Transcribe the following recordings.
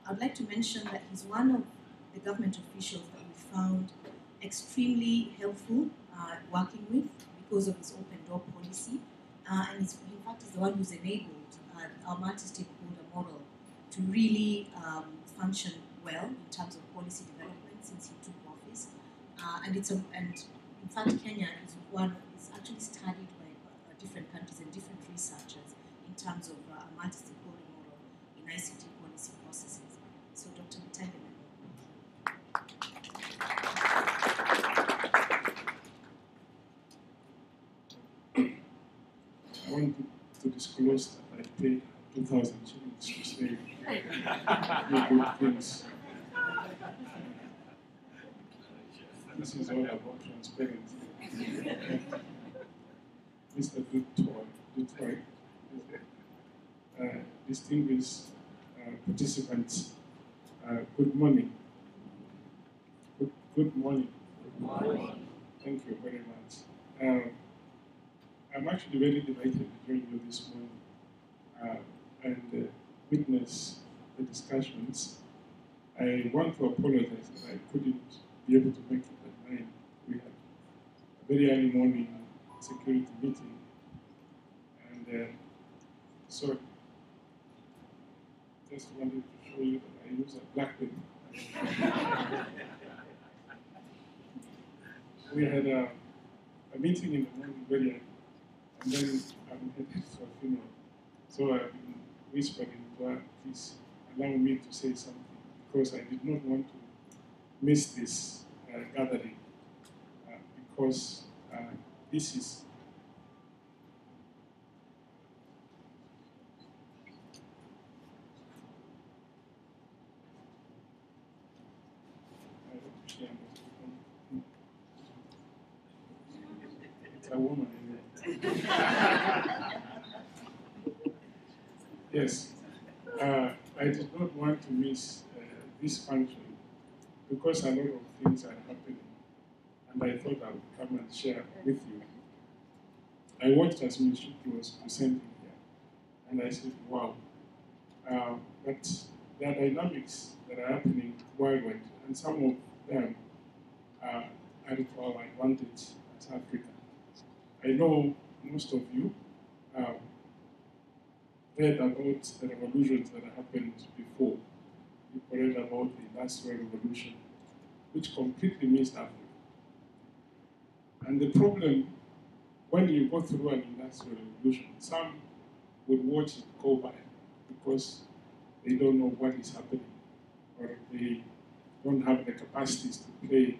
I'd like to mention that he's one of the government officials that we found extremely helpful working with because of his open door policy. And in fact, is the one who's enabled our multi-stakeholder model to really function well in terms of policy development since he took office. And in fact, Kenya is actually studied by different countries and different researchers in terms of a multi-stakeholder model in ICT policy processes. So, Dr. Bitange Ndemo. I want to disclose that I paid 2,000 shillings to say good things. This is all about transparency. Mr. Dutoy, distinguished participants, good morning. Good morning. Good morning. Thank you very much. I'm actually very delighted to join you this morning and witness the discussions. I want to apologize that I couldn't be able to make it at 9. We had a very early morning security meeting, and so just wanted to show you that I use a BlackBerry. We had a meeting in the morning very early, and then I'm headed to a funeral. So I've been whispering to her, please allow me to say something, because I did not want to miss this gathering, because this is it's a woman anyway. Yes, I did not want to miss this function because a lot of things are happening, and I thought I would come and share with you. I watched as Mishiki was presenting here, and I said, wow. But there are dynamics that are happening worldwide, and some of them are to our advantage as Africa. I know most of you read about the revolutions that happened before. You read about the Industrial Revolution, which completely missed Africa. And the problem, when you go through an Industrial Revolution, some would watch it go by because they don't know what is happening, or they don't have the capacities to play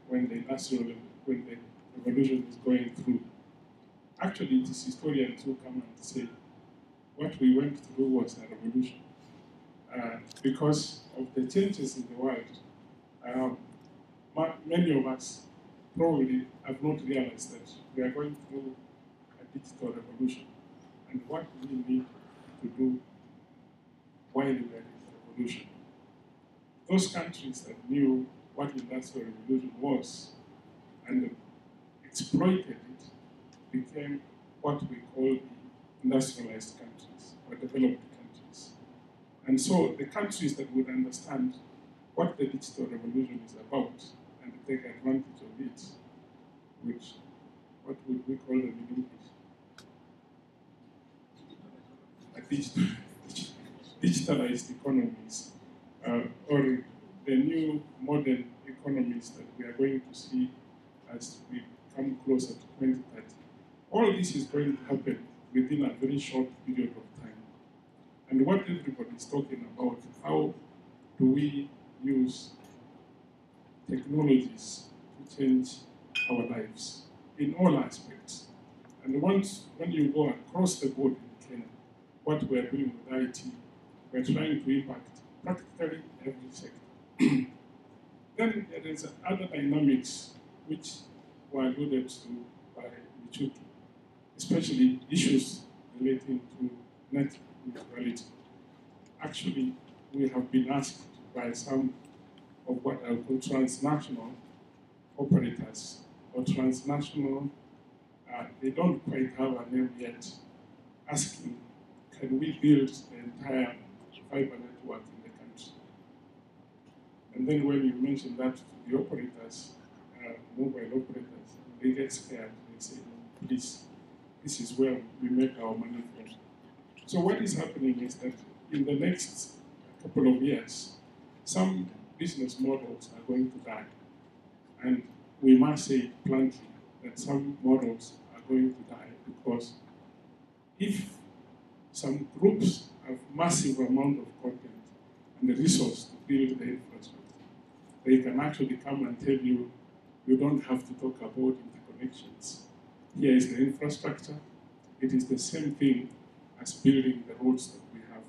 when the revolution is going through. Actually, it is historians who come and say, what we went through was a revolution. Because of the changes in the world, many of us probably have not realized that we are going through a digital revolution, and what we need to do while we are in the revolution. Those countries that knew what industrial revolution was and exploited it became what we call the industrialized countries or developed countries. And so the countries that would understand what the digital revolution is about and take advantage of it, which, what would we call them in English? Digitalized economies, or the new modern economies that we are going to see as we come closer to 2030. All this is going to happen within a very short period of time. And what everybody is talking about, how do we use technologies to change our lives in all aspects. And when you go across the board in Kenya, what we're doing with IT, we're trying to impact practically every sector. Then there is other dynamics which were alluded to by Michuki, especially issues relating to net neutrality. Actually, we have been asked by some of what I call transnational operators or transnational, they don't quite have a name yet, asking, can we build the entire fiber network in the country? And then when you mention that to the operators, mobile operators, they get scared. They say, no, please, this is where we make our money from. So what is happening is that in the next couple of years, some business models are going to die. And we must say bluntly that some models are going to die because if some groups have massive amount of content and the resource to build the infrastructure, they can actually come and tell you, you don't have to talk about interconnections. Here is the infrastructure. It is the same thing as building the roads that we have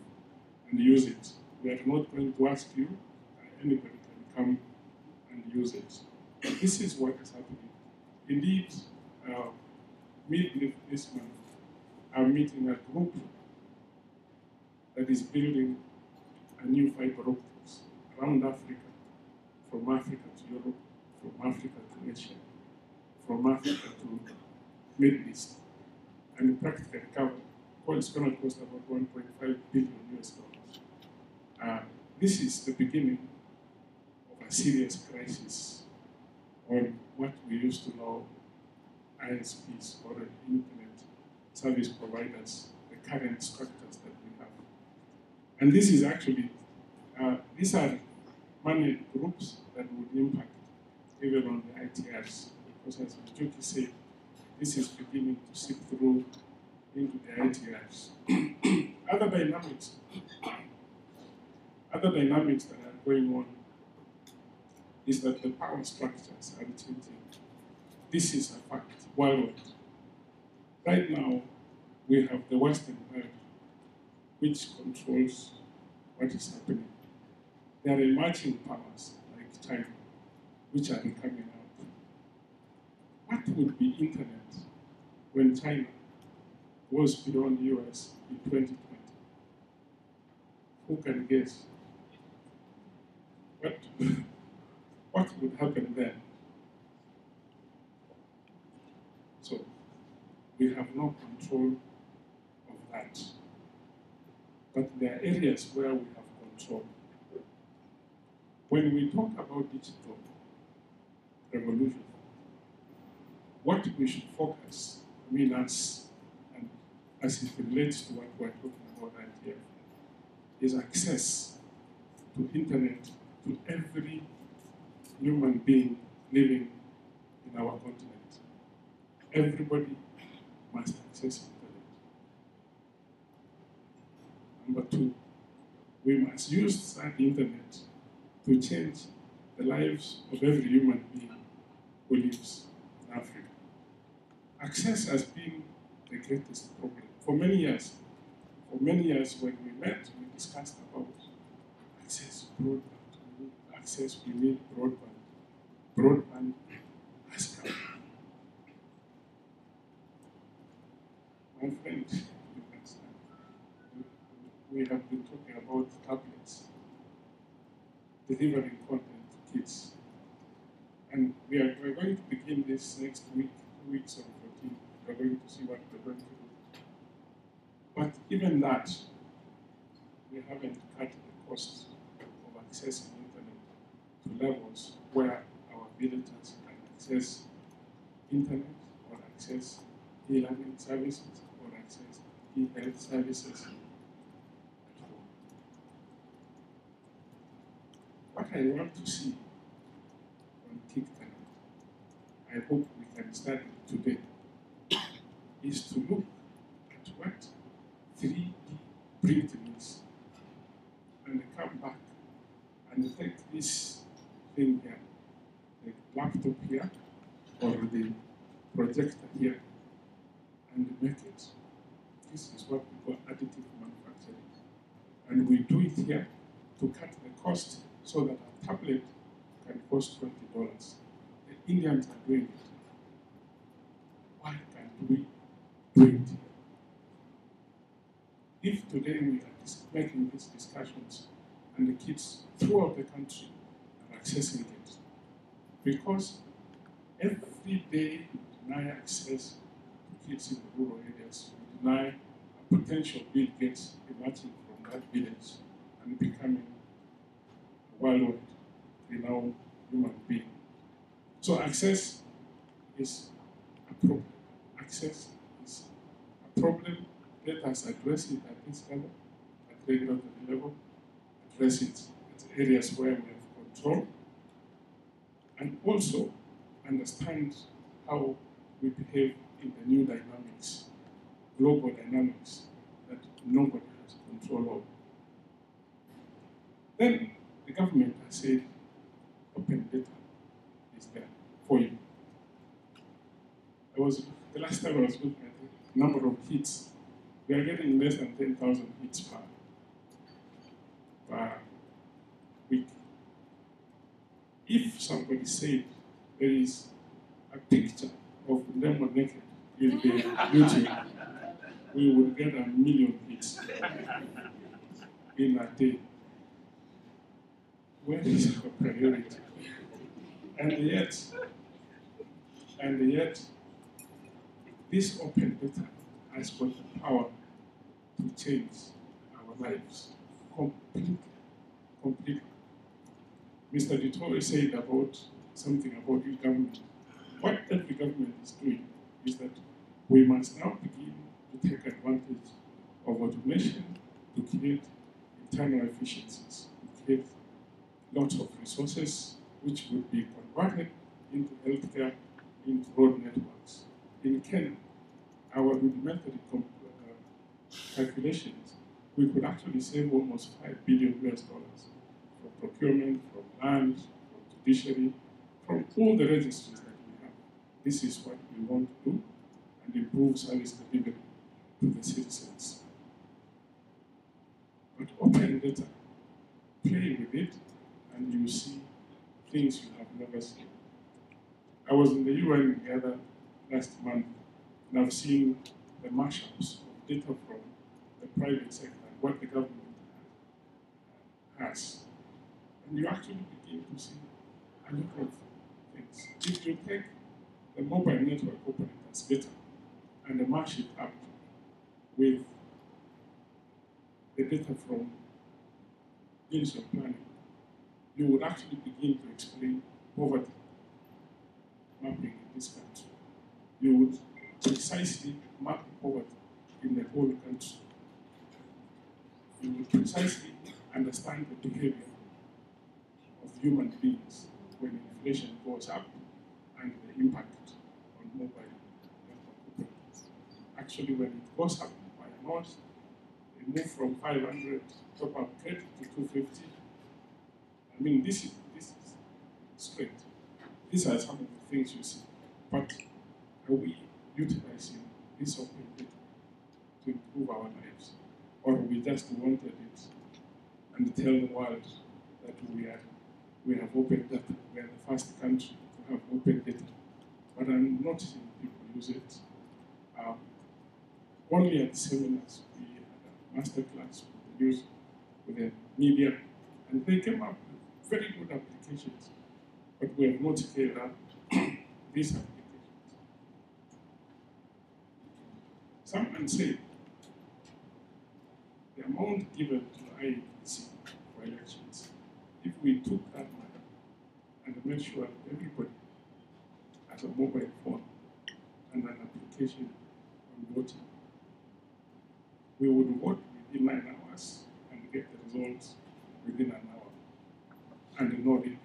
and use it. We are not going to ask you, anybody can come and use it. This is what is happening. Indeed, mid this month, I'm meeting a group that is building a new fiber optics around Africa, from Africa to Europe, from Africa to Asia, from Africa to Middle East, and practically cover. Well, it's going to cost about 1.5 billion US dollars. This is the beginning of a serious crisis on what we used to know ISPs or internet service providers, the current structures that we have. And this is actually, these are money groups that would impact even on the ITRs, because as Joki said, this is beginning to seep through into the ITRs. Other dynamics that are going on is that the power structures are changing. This is a fact worldwide. Right now, we have the Western world, which controls what is happening. There are emerging powers like China, which are coming out. What would be internet when China goes beyond US in 2020? Who can guess? What would happen then? So, we have no control of that. But there are areas where we have control. When we talk about digital revolution, what we should focus, us, and as it relates to what we're talking about here, is access to internet to every human being living in our continent. Everybody must access internet. Number two, we must use that internet to change the lives of every human being who lives in Africa. Access has been the greatest problem. For many years when we met, we discussed about access to broadband. Access, we need broadband. Broadband has come. My friend, we have been talking about tablets, delivering content to kids. And we're going to begin this next week, 2 weeks on 14. We're going to see what we're going to do. But even that, we haven't cut the cost of accessing internet to levels where our villagers can access internet or access e-learning services or access e-health services at home. What I want to see on TikTok, I hope we can start today, is to look at what 3D printing is and come back and take this thing here, the laptop here or the projector here, and make it. This is what we call additive manufacturing. And we do it here to cut the cost so that a tablet can cost $20. The Indians are doing it. Why can't we do it here? If today we are making these discussions and the kids throughout the country are accessing it, because every day you deny access to kids in the rural areas, you deny a potential Bill Gates emerging from that village and becoming worldwide. in our human being. So access is a problem. Access is a problem. Let us address it at this level, at regulatory level, address it at areas where we have control, and also understand how we behave in the new dynamics, global dynamics that nobody has control over. Then the government has said open data is there for you. The last time I was looking at the number of hits. We are getting less than 10,000 hits per week. If somebody said there is a picture of Ndemo naked in the YouTube, we would get 1 million hits in a day. Where is our priority? And yet, this open data has got the power to change our lives completely. Mr. Ditore said about something about e-government. What every government is doing is that we must now begin to take advantage of automation to create internal efficiencies, to create lots of resources which would be converted into healthcare, into road networks. In Kenya, our rudimentary calculations, we could actually save almost $5 billion from procurement, from land, from judiciary, from all the registries that we have. This is what we want to do and improve service delivery to the citizens. But open data, play with it, and you see things you have never seen. I was in the UN together last month, and I've seen the mashups of data from the private sector and what the government has. And you actually begin to see a lot of things. If you take the mobile network operators data and mash it up with the data from initial planning, you would actually begin to explain poverty mapping in this country. You would precisely map poverty in the whole country. You would precisely understand the behavior of human beings when inflation goes up and the impact on mobile network operators. Actually, when it goes up by a lot, they move from 500 top-up credit to 250. I mean, this is straight. These are some of the things you see. But are we utilizing this open data to improve our lives? Or we just wanted it and tell the world that we have open data. We are the first country to have open data. But I'm not seeing people use it. Only at the seminars, we had a master class with the media, and they came up with very good applications. But we have not scaled up these applications. Someone said the amount given to IEBC for elections, if we took that money and made sure everybody has a mobile phone and an application on voting, we would vote within 9 hours and get the results within an hour and no repeat.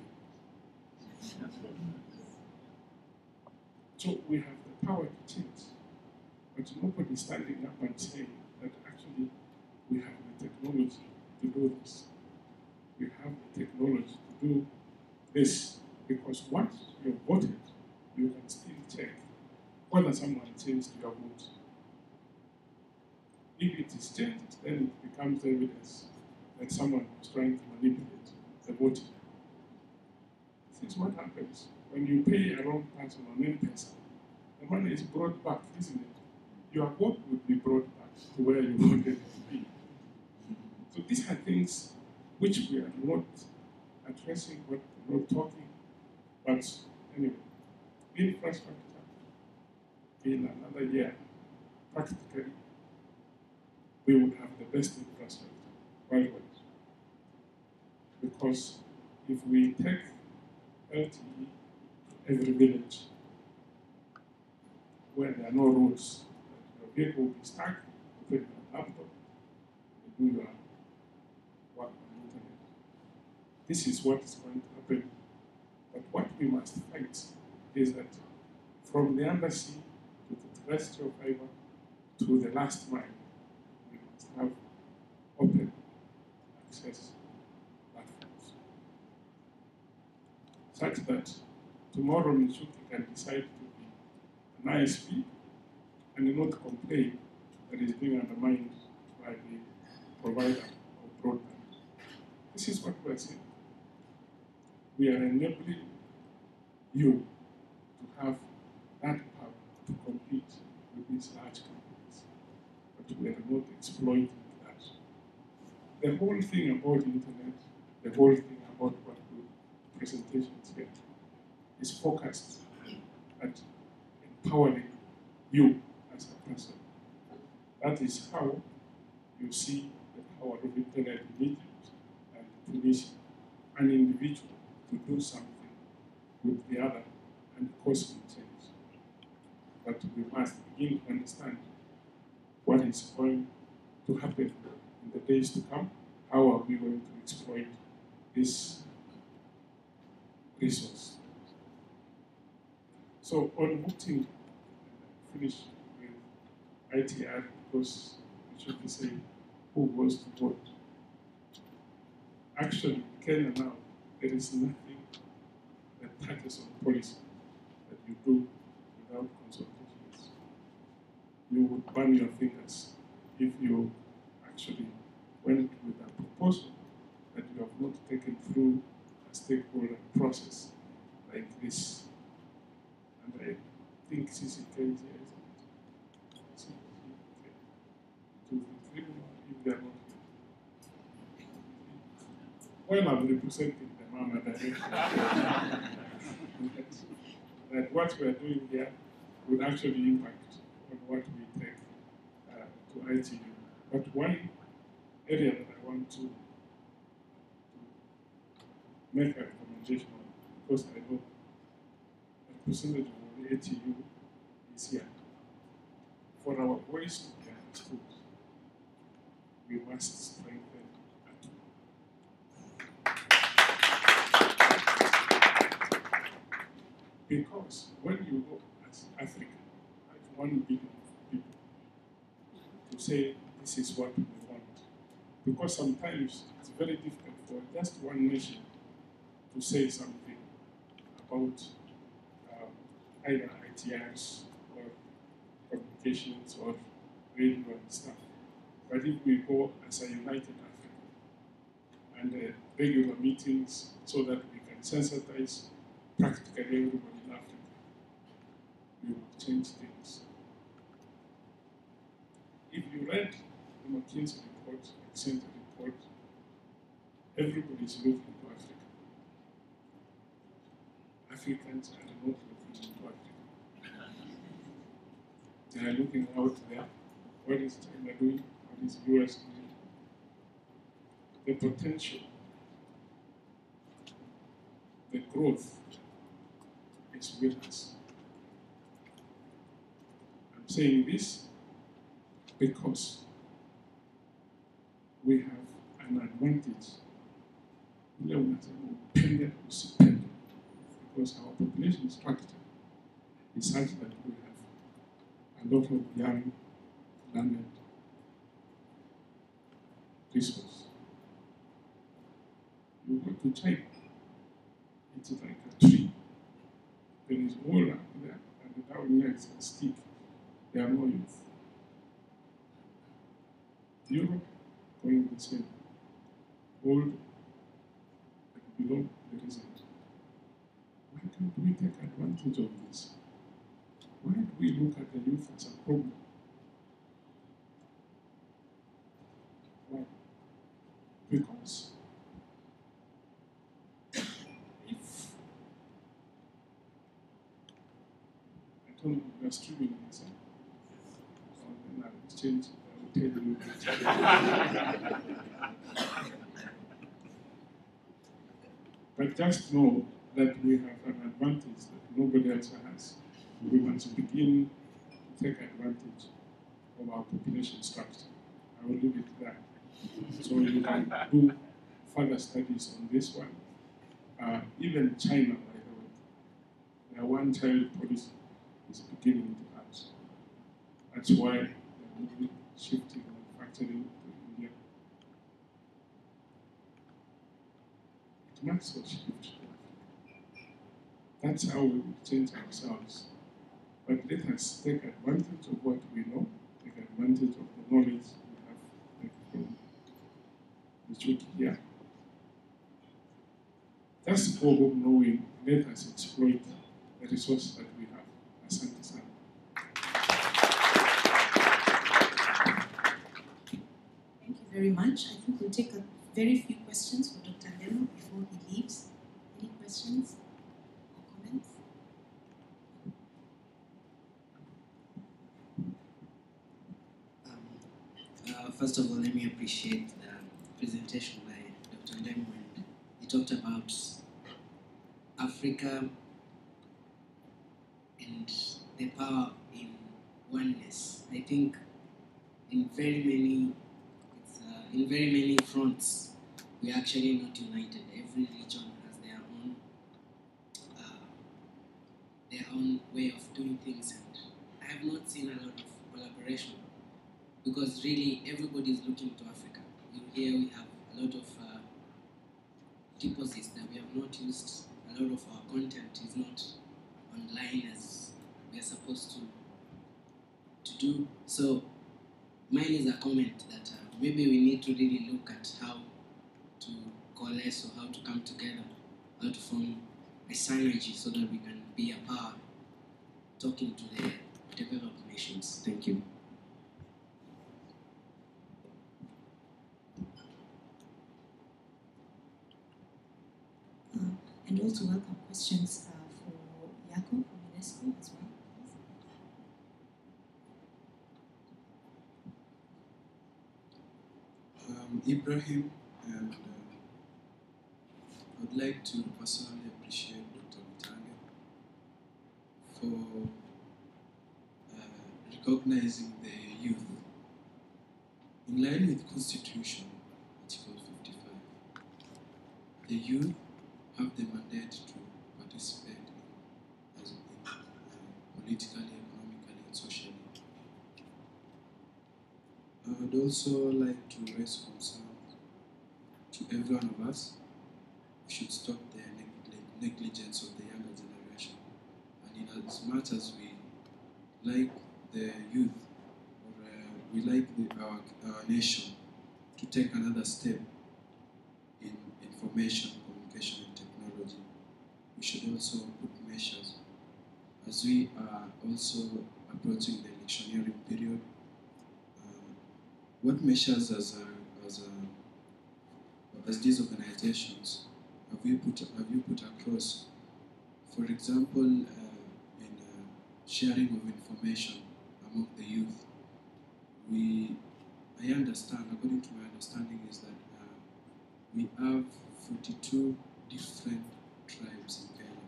So we have the power to change, but nobody is standing up and saying that actually we have the technology to do this. We have the technology to do this because once you've voted, you can still check whether someone changed your vote. If it is changed, then it becomes evidence that someone was trying to manipulate the voting. This is what happens when you pay a wrong person on M-Pesa. The money is brought back, isn't it? Your vote would be brought back to where you wanted it to be. So these are things which we are not addressing, but not talking. But anyway, infrastructure in another year, practically, we would have the best infrastructure worldwide. Because if we take LTE to every village where there are no roads. Your vehicle will be stuck, open your laptop, and do your work on the internet. This is what is going to happen. But what we must fight is that from the undersea to the terrestrial fiber to the last mile, we must have open access platforms. Such that tomorrow Michuki can decide to be an ISP and not complain that is being undermined by the provider of broadband. This is what we are saying. We are enabling you to have that power to compete with these large companies, but we are not exploiting that. The whole thing about internet, the whole thing about what we presentations here is focused at empowering you as a person. That is how you see the power of internet in Egypt and Tunisia, an individual to do something with the other and cosmic change. But we must begin to understand what is going to happen in the days to come. How are we going to exploit this resource? So on voting, finish with ITR because we should be saying who goes to vote. Actually, in Kenya now, there is nothing that touches on policy that you do without consultations. You would burn your fingers if you actually went with a proposal that you have not taken through a stakeholder process like this. And I think CCK is to the tribunal if they are not here. While I'm representing the Mama directly, that what we are doing here would actually impact on what we take to ITU. But one area that I want to make a recommendation on, because I know the representative of the ATU is here. For our voice to be understood, we must strengthen because when you go as Africa, as 1 billion people, to say this is what we want, because sometimes it's very difficult for just one nation to say something about either ITRs or communications or radio and stuff. But if we go as a united Africa and regular meetings so that we can sensitize practically everybody in Africa, we will change things. If you read the McKinsey report, Accenture report, everybody is looking to Africa. Africans are not looking into Africa. They are looking out there. What is China doing? What is US doing? The potential, the growth is with us. I'm saying this because we have an advantage. Because our population structure is such that we have a lot of young, learned resource. You go to China, it's like a tree. There is all up there, and down here is a stick. There are no youth. Europe, going the same. Old, and below, there isn't. Why can't we take advantage of this? Why do we look at the youth as a problem? Why? Because if, I don't know, we are streaming this, so then I'll exchange, I will tell you. But just know that we have an advantage that nobody else has. We must begin to take advantage of our population structure. I will leave it there. So you can do further studies on this one. Even China, by the way, their one-child policy is beginning to act. That's why they're moving, shifting manufacturing to India. It must also shift to Africa. That's how we will change ourselves. But let us take advantage of what we know, take advantage of the knowledge we have, like from the Chuki here. That's the hope of knowing. Let us exploit the resources that we have. Asante sana. Thank you very much. I think we'll take a very few questions for Dr. Ndemo before he leaves. Any questions or comments? First of all, let me appreciate the presentation by Dr. Ndemo. He talked about Africa and the power in oneness. I think in very many fronts, we are actually not united. Every region has their own way of doing things, and I have not seen a lot of collaboration because really everybody is looking to Africa. Here we have a lot of deposits that we have not used. A lot of our content is not online as we are supposed to do. So mine is a comment that maybe we need to really look at how to coalesce or how to come together, how to form a synergy so that we can be a power talking to the developed nations. Thank you. And also welcome questions for Jaco from UNESCO as well. Ibrahim, and I would like to personally appreciate Dr. Bitange for recognizing the youth. In line with Constitution, Article 55, the youth have the mandate to participate in politically, economically, and socially. I would also like to raise concerns to every one of us. We should stop the negligence of the younger generation. And in as much as we like the youth, or we like our nation to take another step in information, communication, and technology, we should also put measures. As we are also approaching the electioneering period, what measures as these organizations have you put across? For example, in sharing of information among the youth, I understand, according to my understanding, is that we have 42 different tribes in Kenya,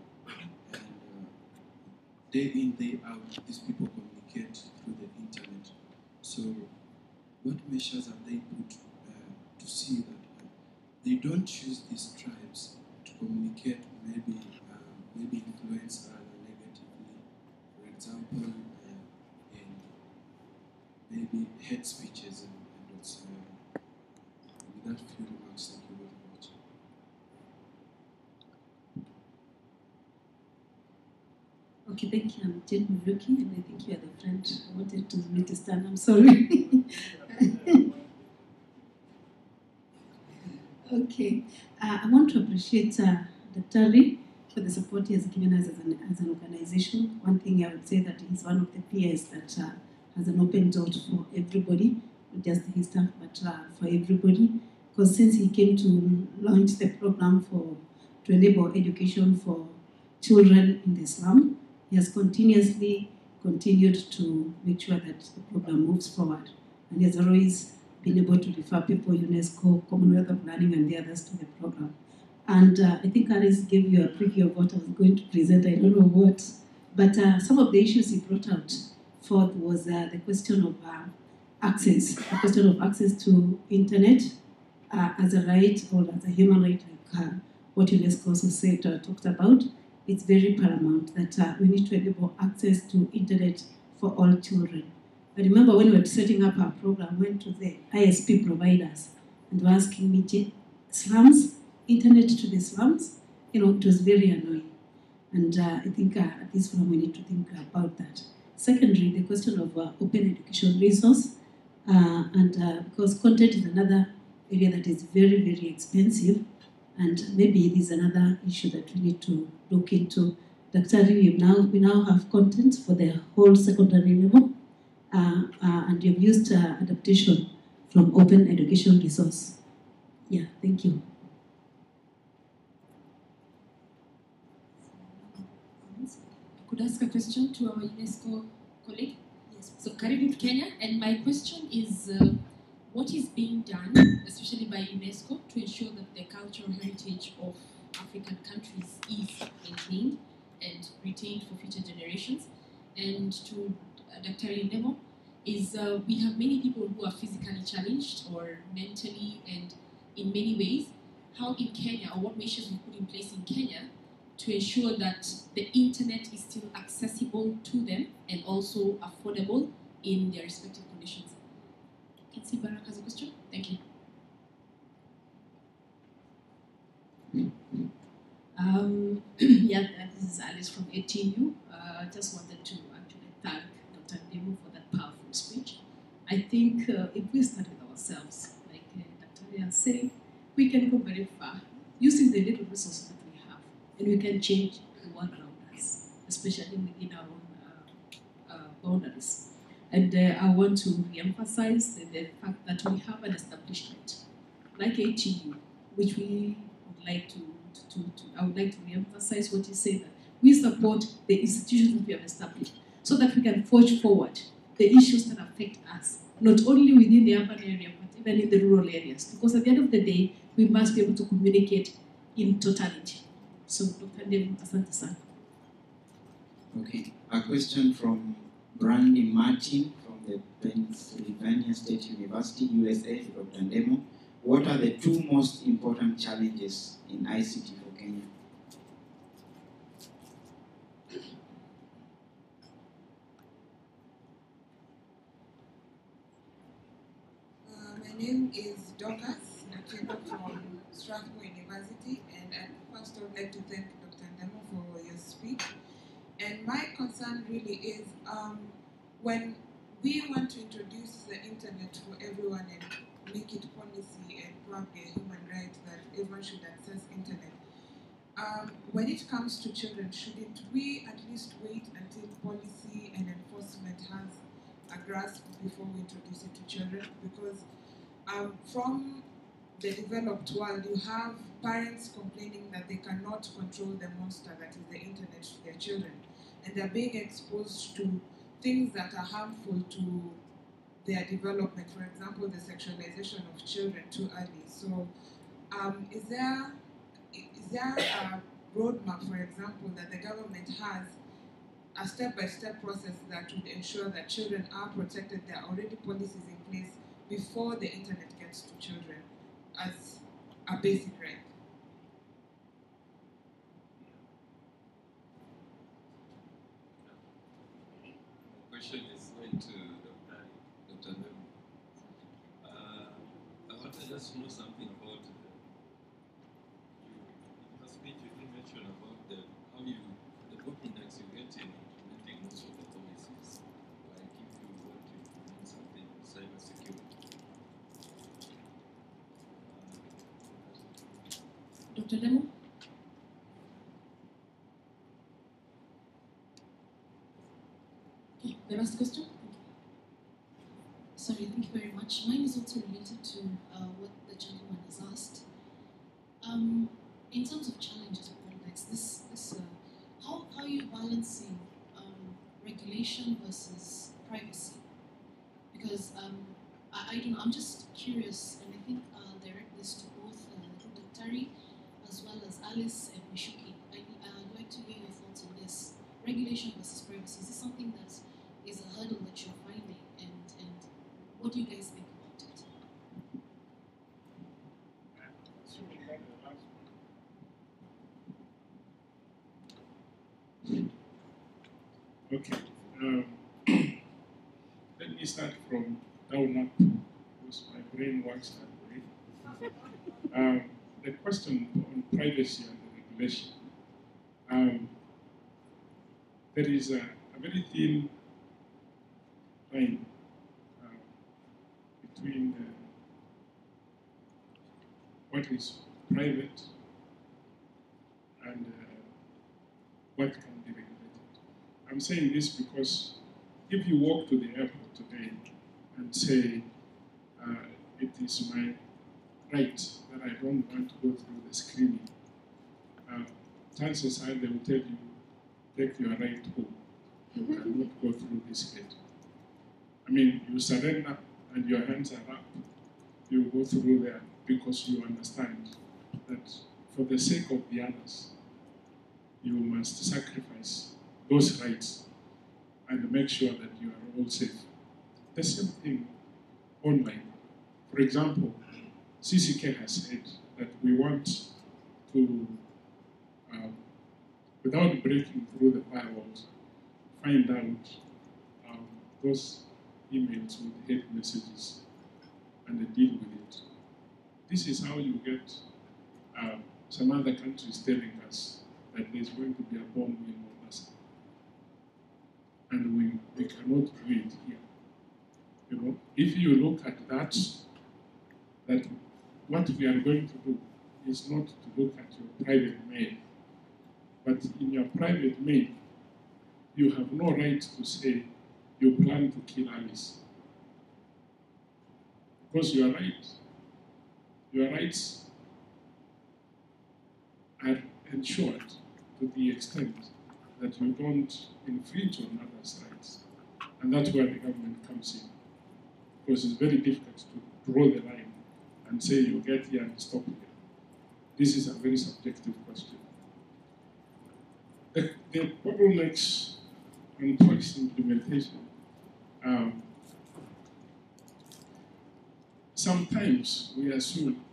and day in, day out, these people communicate through the internet. So what measures have they put to see that they don't use these tribes to communicate, maybe influence rather negatively, for example, in maybe hate speeches and whatsoever. With that few remarks, thank you very much. Okay, thank you. I'm Jane Muruki, and I think you are the friend I wanted me to stand. I'm sorry. Okay, I want to appreciate Dr. Lee for the support he has given us as an organization. One thing I would say that he's one of the peers that has an open door for everybody, not just his staff, but for everybody. Because since he came to launch the program to enable education for children in the slum, he has continuously continued to make sure that the program moves forward. And he has always been able to refer people, UNESCO, Commonwealth of Learning, and the others to the program. And I think Aris gave you a preview of what I was going to present. I don't know what. But some of the issues he brought out forth was the question of access, the question of access to internet as a right or as a human right, like what UNESCO also said, talked about. It's very paramount that we need to enable access to internet for all children. I remember when we were setting up our program, I went to the ISP providers and were asking me, slums, internet to the slums? You know, it was very annoying. And I think at this forum we need to think about that. Secondly, the question of open education resource, because content is another area that is very, very expensive, and maybe it is another issue that we need to look into. Dr. we now have content for the whole secondary level, and you've used adaptation from open education resource. Yeah, thank you. Could I ask a question to our UNESCO colleague? Yes. So Karibu Kenya, and my question is, what is being done, especially by UNESCO, to ensure that the cultural heritage of African countries is maintained and retained for future generations? And to Dr. Ndemo, is we have many people who are physically challenged or mentally and in many ways. How in Kenya, or what measures we put in place in Kenya to ensure that the internet is still accessible to them and also affordable in their respective conditions? Can see Barak has a question? Thank you. Yeah, this is Alice from ATU. I just wanted to actually thank Dr. Ndemo for that powerful speech. I think if we start with ourselves, like Dr. Ria said, we can go very far using the little resources that we have, and we can change the world around us, especially within our own boundaries. And I want to re-emphasize the fact that we have an establishment like ATU, which we would like I would like to re-emphasize what you say, that we support the institutions that we have established so that we can forge forward the issues that affect us, not only within the urban area, but even in the rural areas. Because at the end of the day, we must be able to communicate in totality. So, Dr. Ndemo, asante sana. Okay, a question from Brandy Martin from the Pennsylvania State University, USA, to Dr. Ndemo. What are the two most important challenges in ICT for Kenya? My name is Dorcas Nakeba from Strathmore University, and I first would like to thank Dr. Ndemo for your speech. And my concern really is when we want to introduce the internet for everyone and make it policy and probably a human right that everyone should access internet. When it comes to children, shouldn't we at least wait until policy and enforcement has a grasp before we introduce it to children? Because from the developed world, you have parents complaining that they cannot control the monster that is the internet to their children, and they're being exposed to things that are harmful to their development. For example, the sexualization of children too early. So, is there a roadmap, for example, that the government has, a step-by-step process that would ensure that children are protected? There are already policies in place before the internet gets to children as a basic right. The question is going to Dr. Ndemo. I want to just know something about your speech. You did mention about the bottlenecks you get in implementing most of the policies, like if you want to implement something on cybersecurity. Dr. Ndemo? Okay, the last question? Sorry, thank you very much. Mine is also related to what the gentleman has asked. In terms of challenges or bottlenecks, how are you balancing regulation versus privacy? Because I don't know, I'm just curious, and I think I'll direct this to both Dr. Tari as well Alice and Mishuki, I'd like to hear your thoughts on this. Regulation versus privacy, is this something that is a hurdle that you're finding, and what do you guys think about it? Okay. Let me start from down up, because my brain works that way. The question on privacy and the regulation. There is a very thin line between what is private and what can be regulated. I'm saying this because if you walk to the airport today and say, it is my right that I don't want to go through the screening, chances are they will tell you, take your right home. You cannot go through this gate. I mean, you surrender and your hands are up. You go through there because you understand that for the sake of the others, you must sacrifice those rights and make sure that you are all safe. The same thing online. For example, CCK has said that we want to, without breaking through the firewalls, find out those emails with hate messages and deal with it. This is how you get some other countries telling us that there's going to be a bomb in Mombasa. And we cannot do it here. You know, if you look at that what we are going to do is not to look at your private mail, but in your private mail, you have no right to say you plan to kill Alice. Because your rights are ensured to the extent that you don't infringe on others' rights. And that's where the government comes in. Because it's very difficult to draw the line and say you get here and stop here. This is a very subjective question. The bottlenecks in policy implementation, sometimes we assume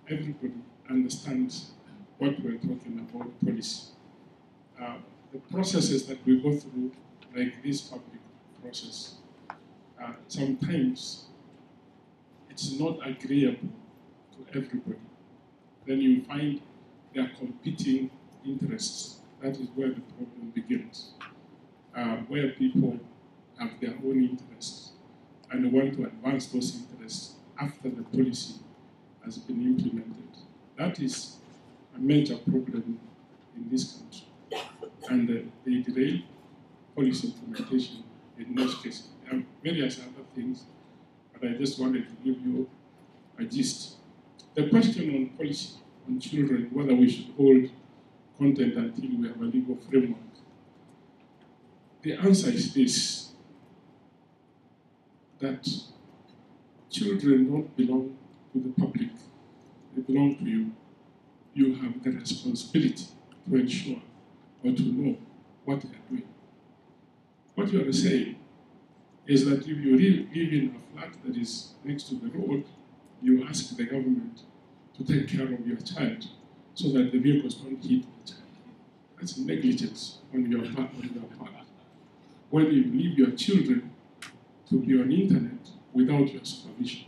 everybody understands what we're talking about policy. The processes that we go through, like this public process, sometimes it's not agreeable to everybody. Then you find there are competing interests. That is where the problem begins, where people have their own interests and want to advance those interests after the policy has been implemented. That is a major problem in this country. And they derail policy implementation in most cases. There are various other things, but I just wanted to give you a gist. The question on policy on children, whether we should hold content until we have a legal framework, the answer is this, that children don't belong to the public, they belong to you. You have the responsibility to ensure or to know what they are doing. What you are saying is that if you live in a flat that is next to the road, you ask the government to take care of your child so that the vehicles don't hit the child. That's negligence on your part. When you leave your children to be on the internet without your supervision.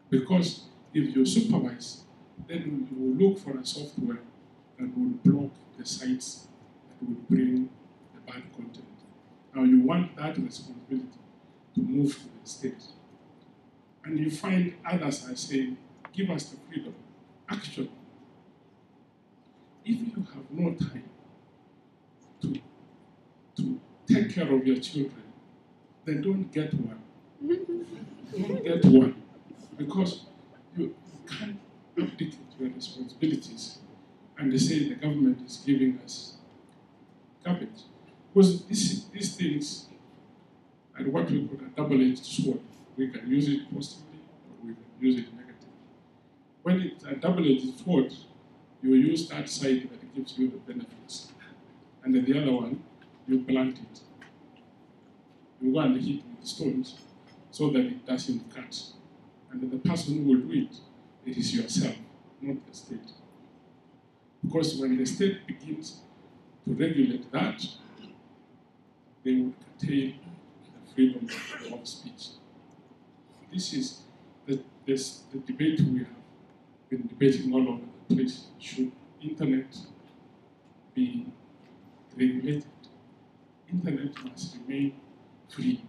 Because if you supervise, then you will look for a software that will block the sites that will bring the bad content. Now you want that responsibility to move to the state. And you find others are saying, give us the freedom. Actually, if you have no time to take care of your children, then don't get one. Don't get one. Because you can't abdicate your responsibilities and they say the government is giving us garbage. Because these things are what we call a double-edged sword. We can use it positively or we can use it negatively. When it's a double-edged sword, you use that side that gives you the benefits. And then the other one, you plant it. You go and hit with stones so that it doesn't cut. And then the person who will do it, it is yourself, not the state. Because when the state begins to regulate that, they would curtail the freedom of speech. This is the debate we have been debating all over the place. Should internet be regulated? Internet must remain free.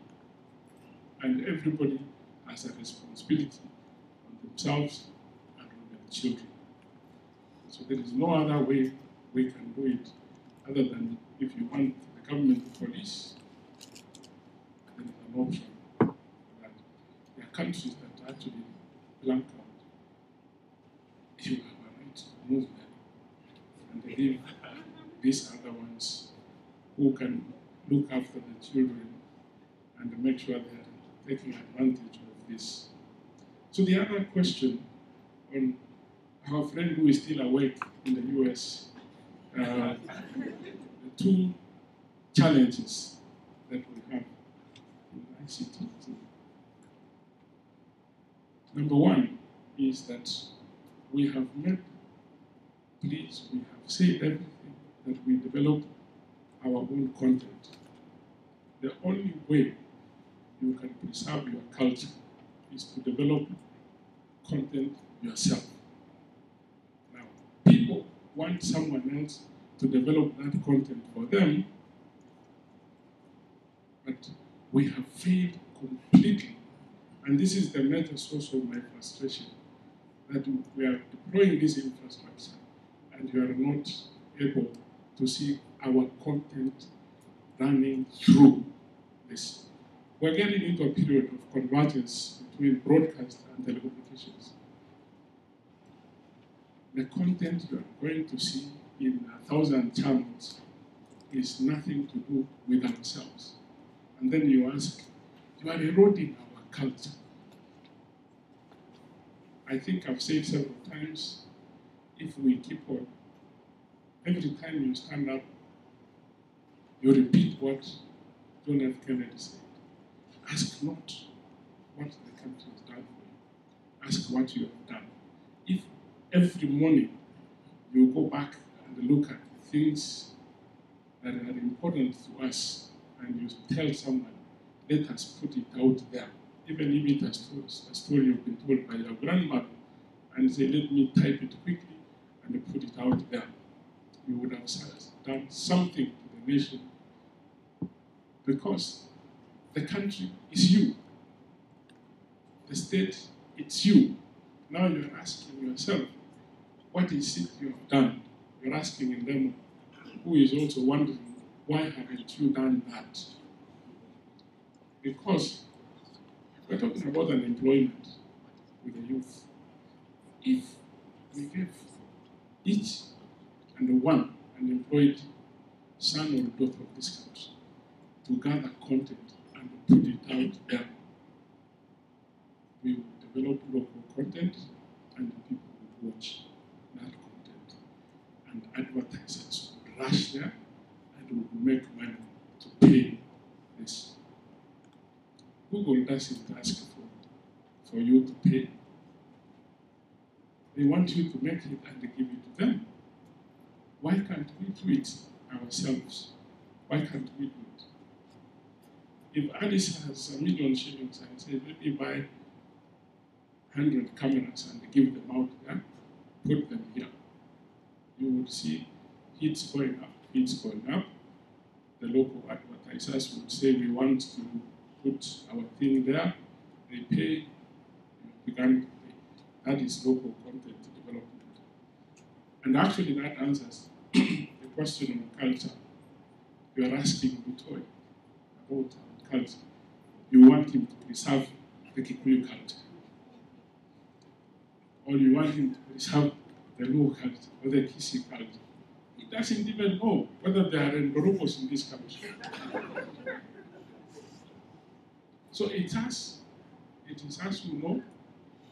And everybody has a responsibility on themselves and on their children. So there is no other way we can do it other than if you want the government to police, there is an option for that. There are countries that actually blank out. You have a right to move them and they leave these other ones who can look after the children and make sure they are taking advantage of this. So the other question on our friend who is still awake in the US, the two challenges that we have in ICT. Number one is that we have made, please, we have said everything that we develop our own content. The only way you can preserve your culture is to develop content yourself. Now, people want someone else to develop that content for them, but we have failed completely. And this is the major source of my frustration, that we are deploying this infrastructure and you are not able to see our content running through this. We're getting into a period of convergence between broadcast and telecommunications. The content you are going to see in 1,000 channels is nothing to do with ourselves. And then you ask, you are eroding our culture. I think I've said several times, if we keep on, every time you stand up, you repeat what John F. Kennedy said. Ask not what the country has done for you. Ask what you have done. If every morning you go back and look at things that are important to us and you tell someone, let us put it out there, even if it is a story you've been told by your grandmother, and say, let me type it quickly and put it out there, you would have done something to the nation, because the country is you. The state, it's you. Now you're asking yourself, what is it you have done? You're asking Ndemo, who is also wondering, why haven't you done that? Because we're talking about unemployment with the youth. If we give each and one unemployed son or daughter of this country to gather content and put it out there, we will develop local content and people will watch that content. And advertisers will rush there and will make money to pay this. Google doesn't ask for you to pay. They want you to make it and give it to them. Why can't we do it ourselves? Why can't we do it? If Alice has $1 million shillings and says, let me buy 100 cameras and give them out there, put them here, you would see hits going up, hits going up. The local advertisers would say, we want to put our thing there. They pay, you began to pay. That is local content development. And actually that answers the question on culture. You are asking Butoy about our culture. You want him to preserve the Kikuyu culture. Or you want him to preserve the Luo culture or the Kisi culture. He doesn't even know whether there are Ndorobos in this country. So it is us who know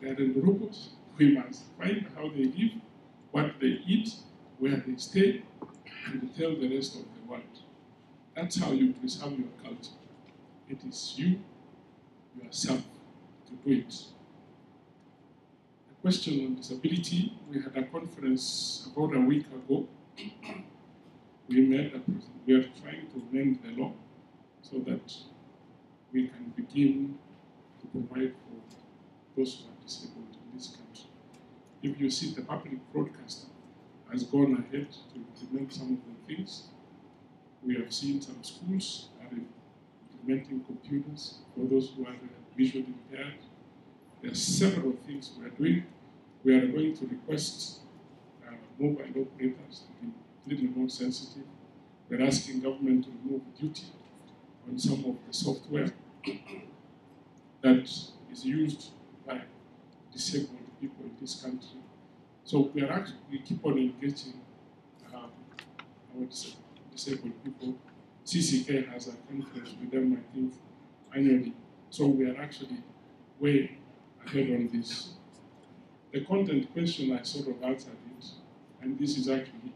there are Ndorobos. We must find how they live, what they eat, where they stay, and tell the rest of the world. That's how you preserve your culture. It is you, yourself, to do it. A question on disability, we had a conference about a week ago. We are trying to amend the law so that we can begin to provide for those who are disabled in this country. If you see, the public broadcaster has gone ahead to implement some of the things. We have seen some schools are implementing computers for those who are visually impaired. There are several things we are doing. We are going to request mobile operators to be a little more sensitive. We're asking government to remove duty on some of the software that is used by disabled people in this country. So we keep on engaging our disabled people. CCK has a conference with them, I think, annually. So we are actually way ahead on this. The content question, I sort of answered it, and this is actually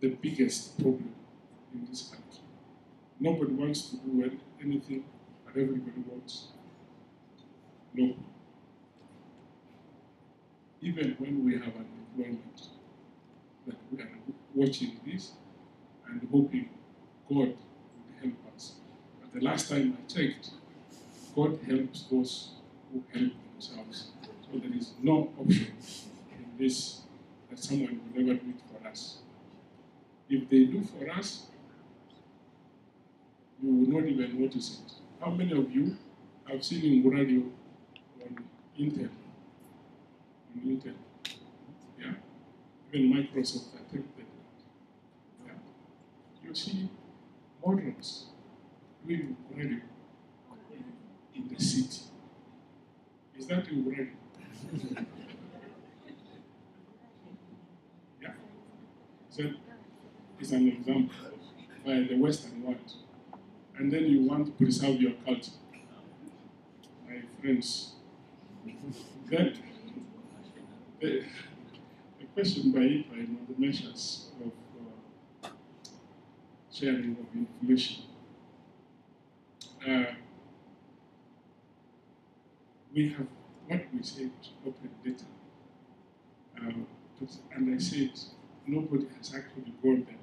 the biggest problem in this country. Nobody wants to do anything, but everybody wants. No. Even when we have unemployment, that we are watching this and hoping God would help us. But the last time I checked, God helps those who help themselves. So there is no option in this that someone will never do it for us. If they do for us, you will not even notice it. How many of you have seen in radio on Intel? On Intel, yeah. Even Microsoft attempted that. Yeah. You see models doing radio in the city. Is that in radio? Yeah. So it's an example by the Western world. And then you want to preserve your culture. My friends, then the question by IPA, the measures of sharing of information. We have what we said, open data. And I said, nobody has actually gone there.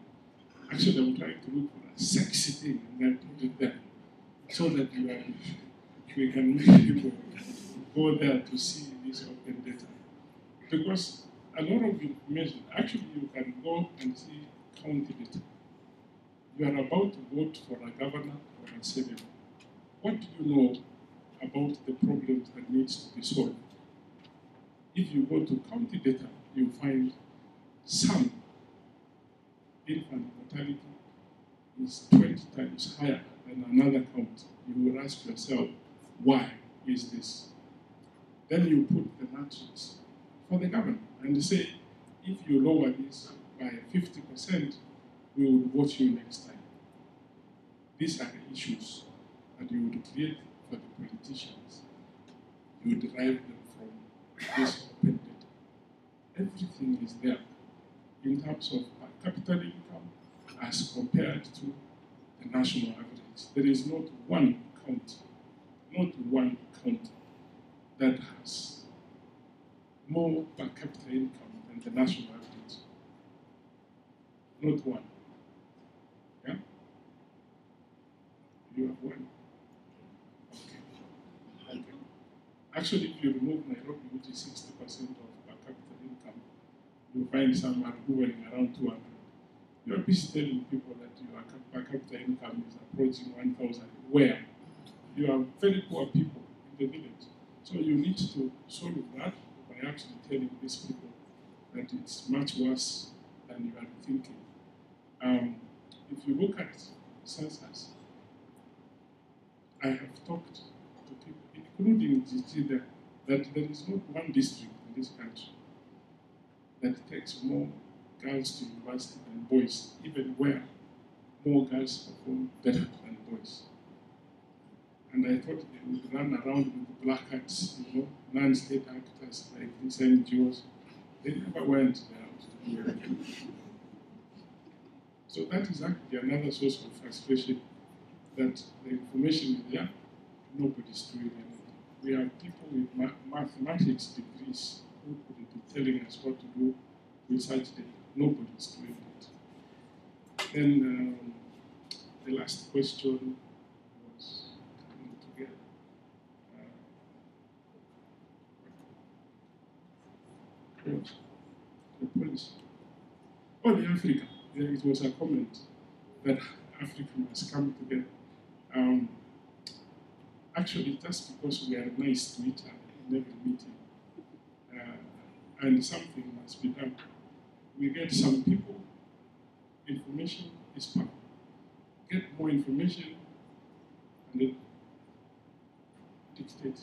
Actually, I'm trying to look for a sexy thing and then put it there so that we can make people go there to see this open data. Because a lot of information, actually you can go and see county data. You are about to vote for a governor or a senator. What do you know about the problems that needs to be solved? If you go to county data, you find some infant mortality is 20 times higher than another county. You will ask yourself, why is this? Then you put the matrix for the government and say, if you lower this by 50%, we will vote you next time. These are the issues that you would create for the politicians. You derive them from this open data. Everything is there in terms of per capita income as compared to the national average. There is not one county that has more per capita income than the national average. Not one. Yeah? You have one. Okay. Actually, if you remove Nairobi, which is 60% of per capita income, you find some are hovering around 200. You are busy telling people that your per capita income is approaching 1,000. Where? You are very poor people in the village. So you need to solve that by actually telling these people that it's much worse than you are thinking. If you look at census, I have talked to people, including GT, that there is not one district in this country that takes more girls to university than boys, even where more girls perform better than boys. And I thought they would run around with placards, non-state actors like these NGOs, They never went there. So that is actually another source of frustration, that the information is there, nobody's doing anything. We have people with mathematics degrees who could be telling us what to do with such data. Nobody's doing it. Then the last question was coming together. The policy. Oh, the Africa. It was a comment that Africa must come together. Actually, just because we are nice to each other in every meeting, and something must be done. We get some people, information is power. Get more information, and then dictate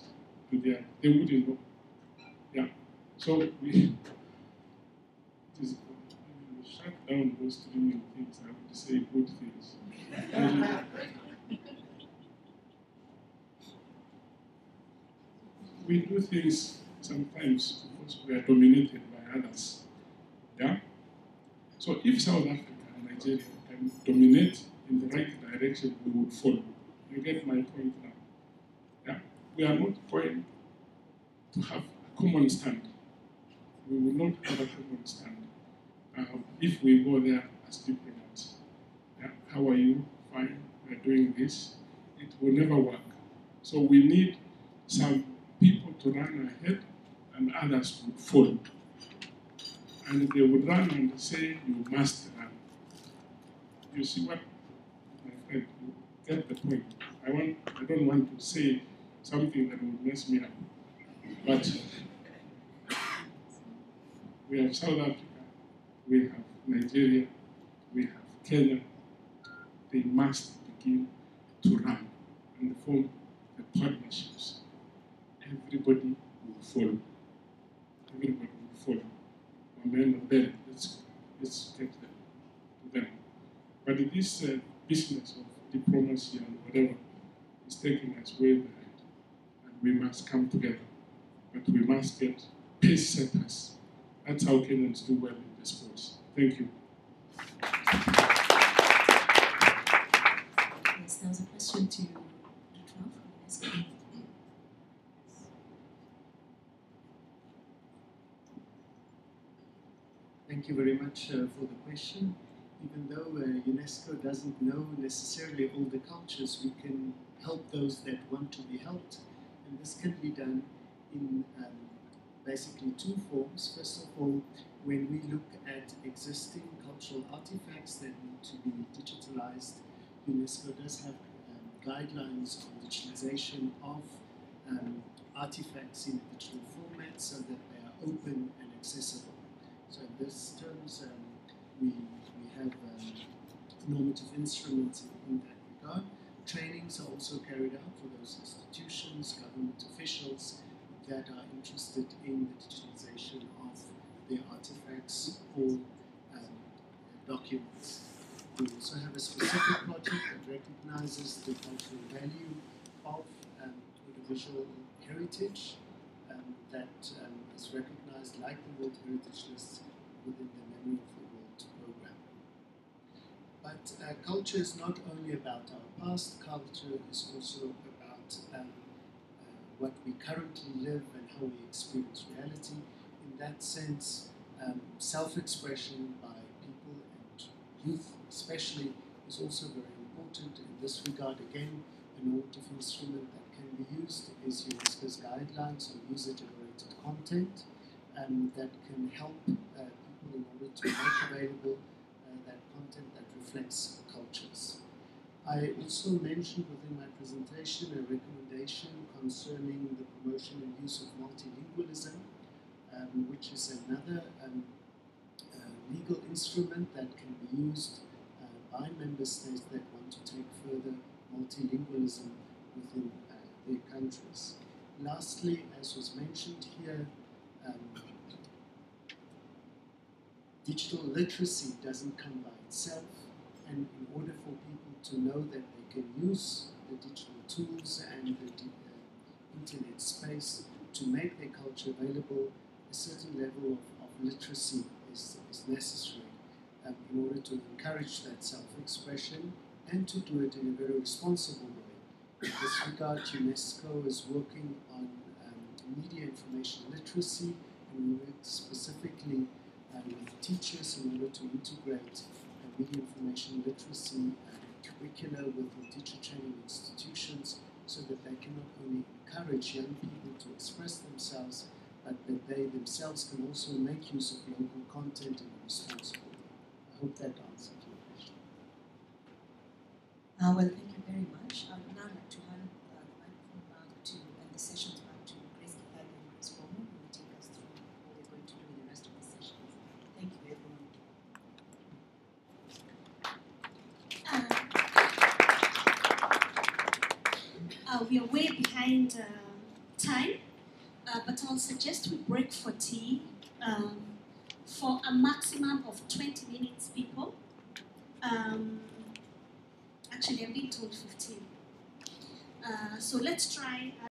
to their, they wouldn't know. Yeah. So we shut down those streaming things. I would say good things. We do things sometimes because we are dominated by others. Yeah? So if South Africa and Nigeria can dominate in the right direction, we would follow. You get my point now. Yeah? We are not going to have a common stand. We will not have a common stand if we go there as diplomats. Yeah? How are you? Fine. We are doing this. It will never work. So we need some people to run ahead and others would follow. And they would run and say, you must run. You see what, my friend, you get the point. I don't want to say something that would mess me up. But we have South Africa, we have Nigeria, we have Kenya. They must begin to run and form the partnerships. Everybody will follow. Everybody will follow. Let's get them to them. But this business of diplomacy and whatever is taking us way behind. And we must come together. But we must get pace setters. That's how Kenyans do well in the sports. Thank you. Yes, there was a question to Trump. Thank you very much for the question. Even though UNESCO doesn't know necessarily all the cultures, we can help those that want to be helped. And this can be done in basically two forms. First of all, when we look at existing cultural artifacts that need to be digitalized, UNESCO does have guidelines on digitalization of artifacts in a digital format so that they are open and accessible. So in this terms, we have normative instruments in that regard. Trainings are also carried out for those institutions, government officials that are interested in the digitalization of their artifacts or documents. We also have a specific project that recognizes the cultural value of audiovisual heritage that is recognized like the World Heritage List within the Memory of the World program. But culture is not only about our past, culture is also about what we currently live and how we experience reality. In that sense, self-expression by people and youth especially is also very important. In this regard, again, a normative instrument that can be used is UNESCO's guidelines on user-generated content that can help people in order to make available that content that reflects cultures. I also mentioned within my presentation a recommendation concerning the promotion and use of multilingualism, which is another legal instrument that can be used by member states that want to take further multilingualism within their countries. Lastly, as was mentioned here, digital literacy doesn't come by itself, and in order for people to know that they can use the digital tools and the internet space to make their culture available, a certain level of literacy is necessary in order to encourage that self-expression and to do it in a very responsible way. In this regard, UNESCO is working on media information literacy, and we work specifically with teachers in order to integrate media information literacy curricula within teacher training institutions, so that they can not only encourage young people to express themselves, but that they themselves can also make use of local content in a responsible way. I hope that answered your question. Well, thank you very much. I would now like to hand the microphone back to, and the sessions back to Grace Kihali and Grace Bomo, who will take us through what we're going to do in the rest of the sessions. Thank you, everyone. We are way behind time, but I'll suggest we break for tea for a maximum of 20 minutes, people. Actually, I'm being told 15. So let's try